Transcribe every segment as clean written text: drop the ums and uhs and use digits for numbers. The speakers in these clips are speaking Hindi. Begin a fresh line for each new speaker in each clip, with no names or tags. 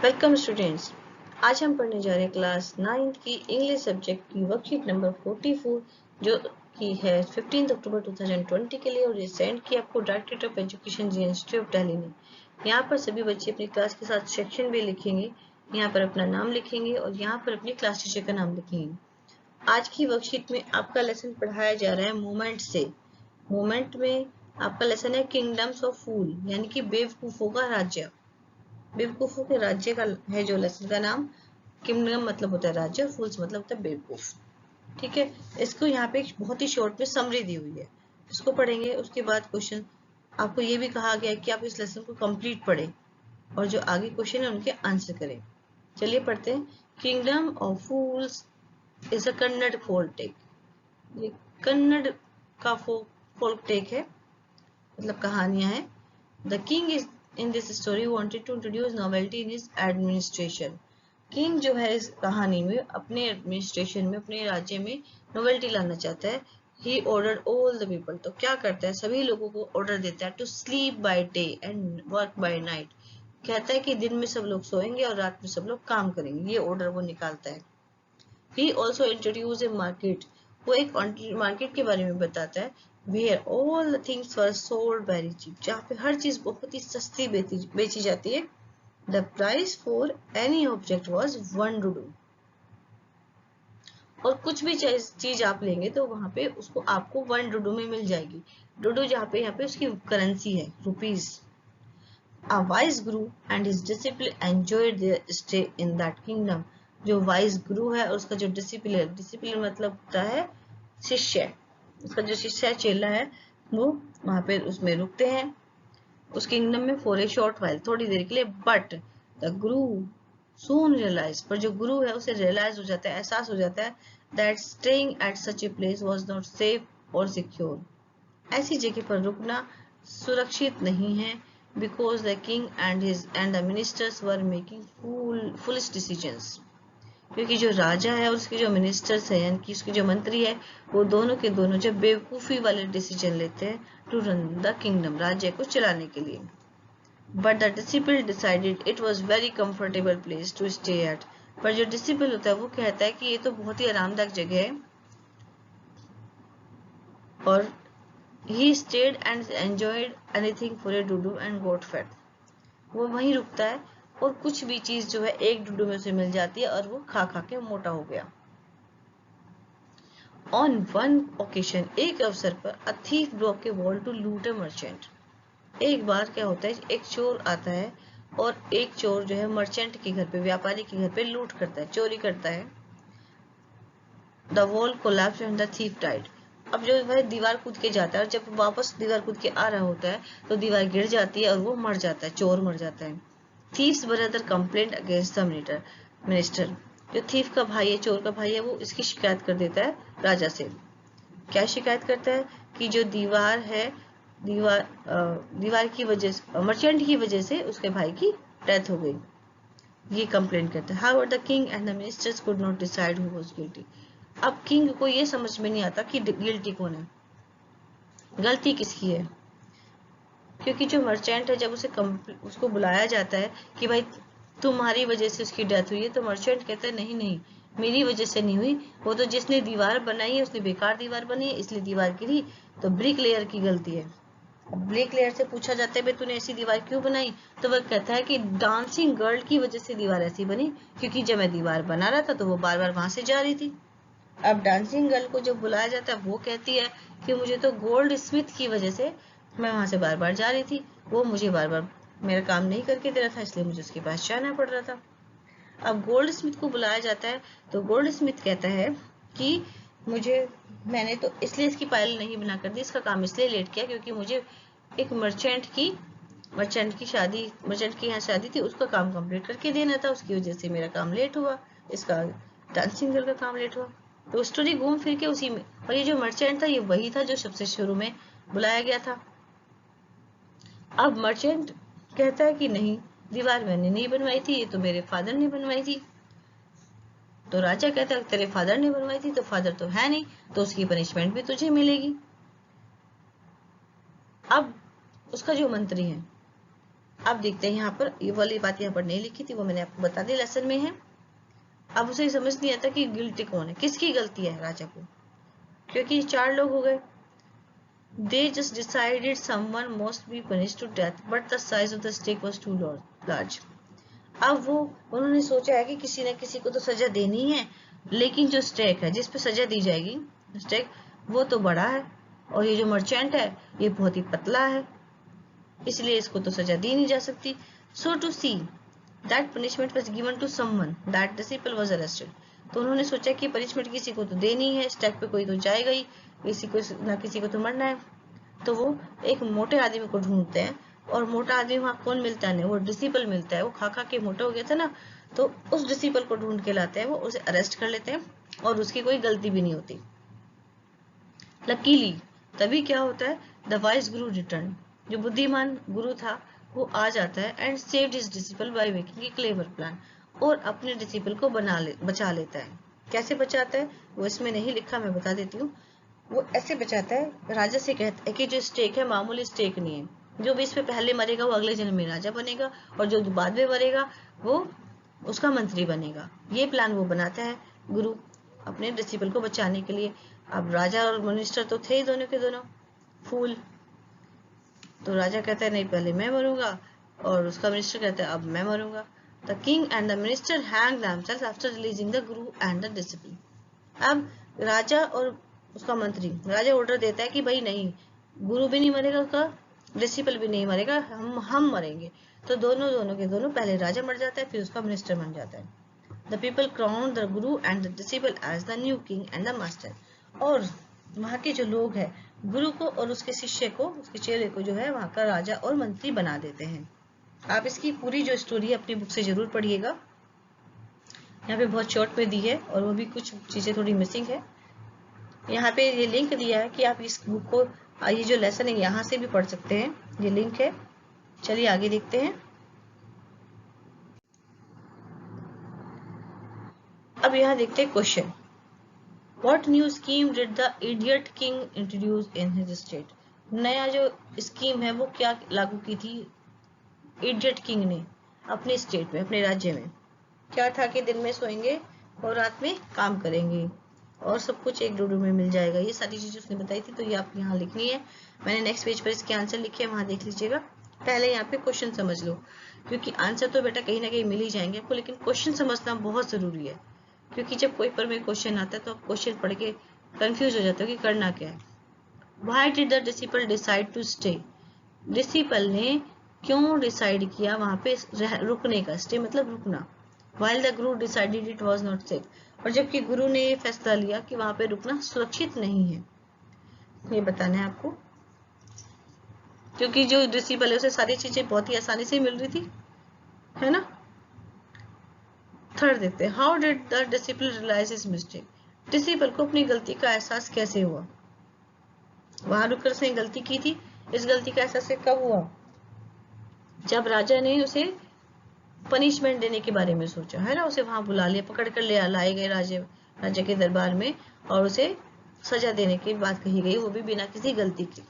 Welcome students. आज हम पढ़ने जा रहे हैं क्लास 9th की इंग्लिश सब्जेक्ट की वर्कशीट नंबर 44 जो की है 15 अक्टूबर 2020 के लिए और ये सेंड की आपको directorate of education GNCT of Delhi ने। यहाँ पर सभी बच्चे अपनी क्लास के साथ सेक्शन भी लिखेंगे, यहाँ पर अपना नाम लिखेंगे और यहाँ पर अपनी क्लास टीचर का नाम लिखेंगे। आज की वर्कशीट में आपका लेसन पढ़ाया जा रहा है मूवमेंट से। मूवमेंट में आपका लेसन है किंगडम्स ऑफ फूल यानी कि बेवकूफों का राज्य। बेवकूफों के राज्य का है जो लेसन का नाम। किंगडम मतलब होता है राज्य, फूल्स मतलब होता है बेवकूफ। ठीक है, इसको यहाँ पे बहुत ही शॉर्ट में समरी दी हुई है, इसको पढ़ेंगे। उसके बाद क्वेश्चन आपको ये भी कहा गया है कि आप इस लेसन को कंप्लीट पढ़ें और जो आगे क्वेश्चन है उनके आंसर करें। चलिए पढ़ते हैं। Kingdom of fools is a Kannada folk tale. ये कन्नड़ का फोल्क टेक है, मतलब कहानियां हैं। The king is in this story wanted to introduce novelty in his administration. King जो है इस कहानी में अपने एडमिनिस्ट्रेशन में, अपने राज्य में नोवेल्टी लाना चाहता है। He ordered all the people, तो क्या करता है, सभी लोगों को ऑर्डर देता है to sleep by day and work by night. कहता है कि दिन में सब लोग सोएंगे और रात में सब लोग काम करेंगे, ये ऑर्डर वो निकालता है। He also introduced a market, वो एक मार्केट के बारे में बताता है where all the things were sold very cheap, जहाँ पे हर चीज बहुत ही सस्ती बेची जाती है। The price for any object was 1 रुडू, और कुछ भी चीज आप लेंगे तो वहां पे उसको आपको 1 रुडू में मिल जाएगी। रुडू यहाँ पे उसकी करेंसी है, rupees. A wise guru and his disciple enjoyed their stay in that kingdom. जो वाइज गुरु है और उसका जो डिसिप्लिन मतलब होता है शिष्य, उसका जो शिष्य चेला है वो वहां पे उसमें रुकते हैं उस किंगडम में फॉर ए शॉर्ट वाइल, थोड़ी देर के लिए। But the Guru soon realise, पर जो गुरु है उसे रियलाइज हो जाता है, एहसास हो जाता है that staying at such a place was not safe और सिक्योर, ऐसी जगह पर रुकना सुरक्षित नहीं है। Because the king and the ministers were making foolish decisions, क्योंकि जो राजा है और उसके जो मिनिस्टर्स है यानी कि उसके जो मंत्री है वो दोनों के दोनों जब बेवकूफी वाले डिसीजन लेते हैं टू रन द किंगडम, राज्य को चलाने के लिए। But the disciple decided it was very comfortable place to stay at, पर जो डिसिपल होता है वो कहता है कि ये तो बहुत ही आरामदायक जगह है, और he stayed and enjoyed anything for a Dudu and got fat. वो वहीं रुकता है और कुछ भी चीज जो है एक डुडू में उसे मिल जाती है और वो खा खा के मोटा हो गया। On one occasion, एक अवसर पर a thief broke a wall to loot a merchant. एक बार क्या होता है, एक चोर आता है और एक चोर जो है मर्चेंट के घर पे, व्यापारी के घर पे लूट करता है, चोरी करता है। The wall collapsed and the thief died. अब जो वह दीवार कूद के जाता है और जब वापस दीवार कूद के आ रहा होता है तो दीवार गिर जाती है और वो मर जाता है, चोर मर जाता है। Thieves brother complaint against the minister, जो थीफ का भाई है, चोर का भाई है, वो इसकी शिकायत कर देता है राजा से। क्या शिकायत करता है कि जो दीवार है, दीवार की वजह से, मर्चेंट की वजह से उसके भाई की डेथ हो गई, ये कंप्लेंट करता है। However the king and the ministers could not decide who was guilty. अब किंग को ये समझ में नहीं आता कि गिल्टी कौन है, गलती किसकी है, क्योंकि जो मर्चेंट है जब उसको बुलाया जाता है कि भाई तुम्हारी वजह से उसकी डेथ हुई है, तो मर्चेंट कहता है नहीं नहीं, मेरी वजह से नहीं हुई, वो तो जिसने दीवार बनाई है उसने बेकार दीवार बनाई है इसलिए दीवार गिरी, तो ब्रिक लेयर की गलती है। ब्रिक लेयर से पूछा जाता है भाई तूने ऐसी दीवार क्यों बनाई, तो वह कहता है कि डांसिंग गर्ल की वजह से दीवार ऐसी बनी, क्योंकि जब मैं दीवार बना रहा था तो वो बार बार वहां से जा रही थी। अब डांसिंग गर्ल को जब बुलाया जाता है वो कहती है कि मुझे तो गोल्ड स्मिथ की वजह से मैं वहां से बार बार जा रही थी, वो मुझे बार बार मेरा काम नहीं करके दे रहा था, इसलिए मुझे उसके पास जाना पड़ रहा था। अब गोल्ड स्मिथ को बुलाया जाता है तो गोल्ड स्मिथ कहता है कि मैंने तो इसलिए इसकी पायल नहीं बना कर दी, इसका काम इसलिए लेट किया क्योंकि मुझे एक मर्चेंट की यहाँ शादी थी, उसका काम कंप्लीट करके देना था, उसकी वजह से मेरा काम लेट हुआ, इसका डांसिंग गर्ल का काम लेट हुआ। तो स्टोरी घूम फिर के उसी में, और ये जो मर्चेंट था ये वही था जो सबसे शुरू में बुलाया गया था। अब मर्चेंट कहता है कि नहीं, दीवार मैंने नहीं बनवाई थी, ये तो मेरे फादर ने बनवाई थी। तो राजा कहता है तेरे फादर ने बनवाई थी, तो फादर तो है नहीं, तो उसकी पनिशमेंट भी तुझे मिलेगी। अब उसका जो मंत्री है अब देखते हैं यहाँ पर, ये वाली बात यहाँ पर नहीं लिखी थी, वो मैंने आपको बता दी लेसन में है। अब उसे समझ नहीं आता कि गिल्टी कौन है, किसकी गलती है राजा को, क्योंकि 4 लोग हो गए। They just decided someone must be punished to death, but the size of the stake was too large. अब उन्होंने सोचा है कि किसी न किसी को तो सजा देनी है, लेकिन जो स्टेक है, जिस पे सजा दी जाएगी, स्टेक, वो तो बड़ा है, और ये जो मर्चेंट है ये बहुत ही पतला है, इसलिए इसको तो सजा दी नहीं जा सकती। So to see that punishment was given to someone, that disciple was arrested. तो उन्होंने सोचा कि पनिशमेंट किसी को तो देनी है, स्टेक पे कोई तो जाएगा ही, किसी को ना किसी को तो मरना है। तो वो एक मोटे आदमी को ढूंढते हैं, और मोटा आदमी वहाँ कौन मिलता है, वो डिसिपल मिलता है। वो खा खा के मोटा हो गया था ना, तो उस डिसिपल को ढूंढ के लाते हैं, वो उसे अरेस्ट कर लेते हैं, और उसकी कोई गलती भी नहीं होती। लकीली तभी क्या होता है, द वाइज गुरु रिटर्न, जो बुद्धिमान गुरु था वो आ जाता है, and saved his disciple by making a clever plan, और अपने डिसिपल को बचा लेता है। कैसे बचाता है वो इसमें नहीं लिखा, मैं बता देती हूँ। वो ऐसे बचाता है, राजा से कहता है कि जो स्टेक है मामूली स्टेक नहीं है, जो भी इस पे पहले मरेगा वो अगले जन्म में राजा बनेगा, और जो बाद में मरेगा वो उसका मंत्री बनेगा। ये प्लान वो बनाता है गुरु अपने डिसिपल को बचाने के लिए। अब राजा और मिनिस्टर तो थे ही दोनों के दोनों फूल, तो राजा कहता है नहीं पहले मैं मरूंगा, और उसका मिनिस्टर कहता है अब मैं मरूंगा। The king and the minister hang themselves after releasing the Guru and the disciple. अब राजा और उसका मंत्री, राजा ऑर्डर देता है कि भाई नहीं, गुरु भी नहीं मरेगा, उसका डिसिपल भी नहीं मरेगा, हम मरेंगे। तो दोनों के दोनों, पहले राजा मर जाता है, फिर उसका मिनिस्टर बन जाता है। The people crown the Guru and the disciple as the new king and the master. और वहाँ के जो लोग हैं, गुरु को और उसके शिष्य को, उसके चेले को जो है वहाँ का राजा और मंत्री बना देते हैं। आप इसकी पूरी जो स्टोरी है अपनी बुक से जरूर पढ़िएगा, यहाँ पे बहुत शॉर्ट में दी है, और वो भी कुछ चीजें थोड़ी मिसिंग है। यहाँ पे ये लिंक दिया है कि आप इस बुक को, ये जो लेसन है यहाँ से भी पढ़ सकते हैं, ये लिंक है। चलिए आगे देखते हैं। अब यहाँ देखते हैं question, What new scheme did the idiot king introduce in his state? नया जो स्कीम है वो क्या लागू की थी इडियट किंग ने अपने स्टेट में, अपने राज्य में। क्या था कि दिन में सोएंगे और रात में काम करेंगे, और सब कुछ एक डोडो में मिल जाएगा। ये सारी चीजें उसने बताई थी, तो ये आप यहाँ लिखनी है। मैंने नेक्स्ट पेज पर इसके आंसर लिखे हैं, वहां देख लीजिएगा। पहले यहाँ पे क्वेश्चन समझ लो, क्योंकि आंसर तो बेटा कहीं ना कहीं मिल ही जाएंगे आपको, लेकिन क्वेश्चन समझना बहुत जरूरी है, क्योंकि जब पेपर में क्वेश्चन आता है तो आप क्वेश्चन पढ़ के कंफ्यूज हो जाते हो कि करना क्या है। Why did the disciple decide to stay? Disciple ने क्यों डिसाइड किया वहां पे रुकने का, स्टे मतलब रुकना। While the guru decided it was not safe, और जबकि गुरु ने ये फैसला लिया कि वहां पे रुकना सुरक्षित नहीं है। ये बताना है आपको, क्योंकि जो डिसिपल है उसे सारी चीजें बहुत ही आसानी से मिल रही थी, है ना। थर्ड देखते हैं, how did the disciple realise his mistake? Disciple को अपनी गलती का एहसास कैसे हुआ? वहां रुककर उसने गलती की थी, इस गलती का एहसास कब हुआ? जब राजा ने उसे पनिशमेंट देने के बारे में सोचा, है ना। उसे वहां बुला लिया, पकड़ कर लाए गए राजा के दरबार में, और उसे सजा देने की बात कही गई, वो भी बिना किसी गलती के।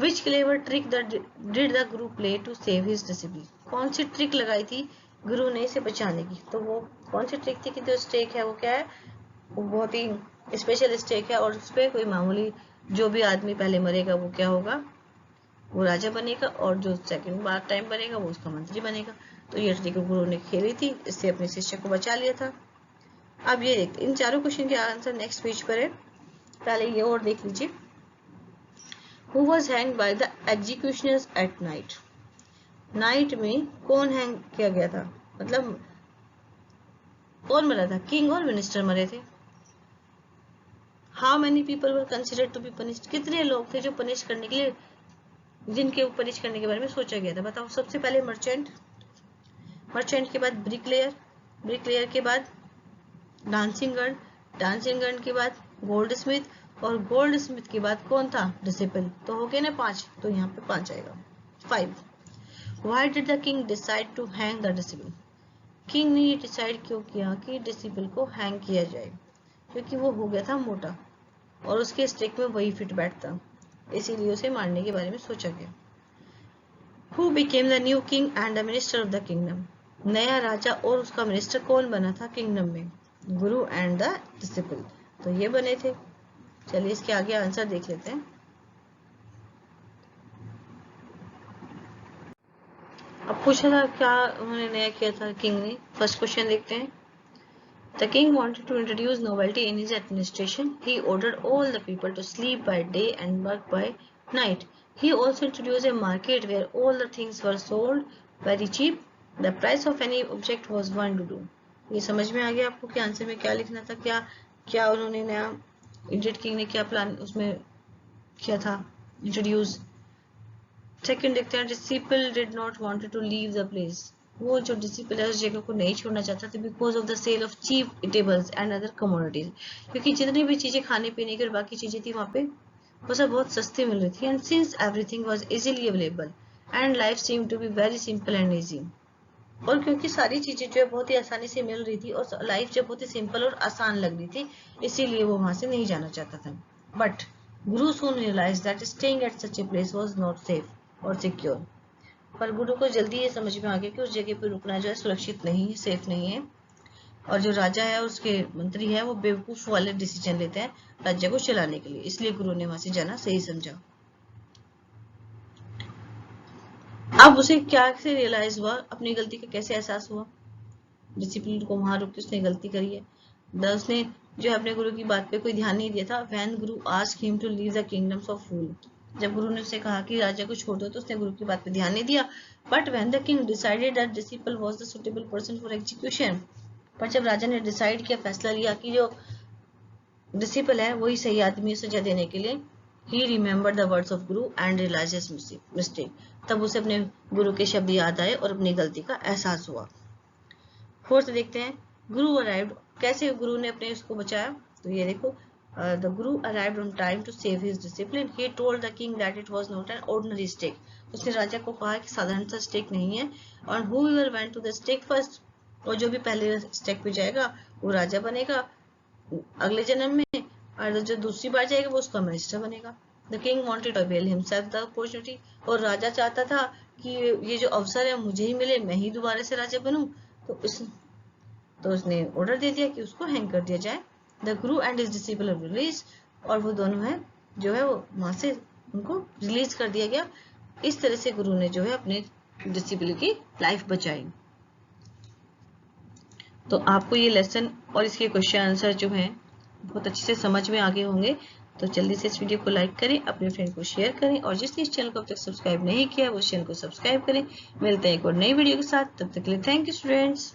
Which clever trick did the guru play to save his disciple? कौन सी ट्रिक लगाई थी गुरु ने इसे बचाने की? तो वो कौन सी ट्रिक थी कि जो स्टेक है वो क्या है, वो बहुत ही स्पेशल स्टेक है, और उस पर कोई मामूली जो भी आदमी पहले मरेगा वो क्या होगा, वो राजा बनेगा, और जो सेकंड बार टाइम बनेगा वो उसका मंत्री बनेगा। तो ये ट्रिक गुरु ने खेली थी, इससे अपने शिष्य को बचा लिया था। अब ये देखते, इन चारों क्वेश्चन के आंसर नेक्स्ट पेज पर है। पहले ये और देख लीजिए, Who was hanged by the executioners at night? Night में कौन हैंग किया गया था, मतलब कौन मरा था? किंग और मिनिस्टर मरे थे। How many people were considered to be punished? कितने लोग थे जो पनिश करने के लिए, जिनके पनिश करने के बारे में सोचा गया था? बताओ। सबसे पहले मर्चेंट के बाद ब्रिकलेयर के बाद डांसिंग गर्ल के बाद गोल्ड स्मिथ, और गोल्ड स्मिथ के बाद कौन था? डिसिपल। तो हो गए ना 5, तो यहाँ पे 5 आएगा, 5। Why did the king decide to hang the disciple? King ने ये डिसाइड क्यों किया कि डिसिपल को हैंग किया जाए? क्योंकि वो हो गया था मोटा, और उसके स्टेक में वही फिट बैठता, इसीलिए उसे मारने के बारे में सोचा गया। Who became the new king and the minister of the kingdom? नया राजा और उसका मिनिस्टर कौन बना था किंगडम में? गुरु एंड द डिसिपल, तो ये बने थे। चलिए इसके आगे आंसर देख लेते हैं। अब पूछा था क्या उन्होंने नया किया था किंग ने। फर्स्ट क्वेश्चन देखते हैं। The king wanted to introduce novelty in his administration. He ordered all the people to sleep by day and work by night. He also introduced a market where all the things were sold very cheap. The price of any object was 1 ruble. ये समझ में आ गया आपको कि आंसर में क्या लिखना था? क्या क्या उन्होंने नया इंडियन किंग ने क्या प्लान उसमें किया था इंट्रोड्यूस। सेकंड देखते हैं, disciple did not wanted to leave the place. वो जो डिसिपल है उस जगह को नहीं छोड़ना चाहता था because of the sale of cheap eatables and other commodities, क्योंकि जितनी भी चीजें खाने पीने की और बाकी चीजें थी वहाँ पे वो सब बहुत सस्ती मिल रही थी। And since everything was easily available and life seem to be very simple and easy, और क्योंकि सारी चीजें जो है बहुत ही आसानी से मिल रही थी और लाइफ जो बहुत ही सिंपल और आसान लग रही थी, इसीलिए वो वहां से नहीं जाना चाहता था। But Guru soon realized that staying at such a place was not safe or secure. पर गुरु को जल्दी ये समझ में आ गया कि उस जगह पर रुकना जो है सुरक्षित नहीं है, सेफ नहीं है, और जो राजा है और उसके मंत्री है वो बेवकूफ वाले डिसीजन लेते हैं राज्य को चलाने के लिए, इसलिए गुरु ने वहां से जाना सही समझा। अब उसे क्या से रियलाइज हुआ, अपनी गलती का कैसे एहसास हुआ? डिसिप्लिन को वहां रुक के उसने गलती करी है। उसने जो अपने गुरु की बात पे कोई ध्यान नहीं दिया था। When Guru asked him to leave the kingdoms of fool, जब गुरु ने उसे कहा कि राजा को छोड़ दो तो उसने गुरु की बात पे ध्यान नहीं दिया। But when the king decided that disciple was the suitable person for execution, पर जब राजा ने डिसाइड किया, फैसला लिया कि जो डिसिपल है वही सही आदमी है सजा देने के लिए, he remembered the words of Guru and realized his mistake, तब उसे अपने गुरु के शब्द याद आए और अपनी गलती का एहसास हुआ। फोर्थ देखते हैं, गुरु अराइव्ड, कैसे गुरु ने अपने उसको बचाया? तो ये देखो, the Guru arrived on time to save his discipline. He told the king that it was not an ordinary stake. उसने राजा को कहा कि साधारण सा स्टेक नहीं है, और whoever went to the stake first, और जो भी पहले स्टेक पे जाएगा वो राजा बनेगा अगले जन्म में, और जो दूसरी बार जाएगा वो उसका मिनिस्टर बनेगा। The king wanted to avail himself the opportunity, और राजा चाहता था कि ये जो अवसर है मुझे ही मिले, मैं ही दोबारा से राजा बनूं, तो उसने ऑर्डर दे दिया कि उसको हैंग कर दिया जाए। The Guru and his disciple release, और वो दोनों है जो है वो वहां से उनको रिलीज कर दिया गया। इस तरह से गुरु ने जो है अपने डिसिपल की लाइफ बचाई। तो आपको ये लेसन और इसके क्वेश्चन आंसर जो हैं बहुत अच्छे से समझ में आ गए होंगे। तो जल्दी से इस वीडियो को लाइक करें, अपने फ्रेंड को शेयर करें, और जिसने इस चैनल को अब तक सब्सक्राइब नहीं किया वो चैनल को सब्सक्राइब करें। मिलते हैं एक और नई वीडियो के साथ, तब तक के लिए थैंक यू स्टूडेंट्स।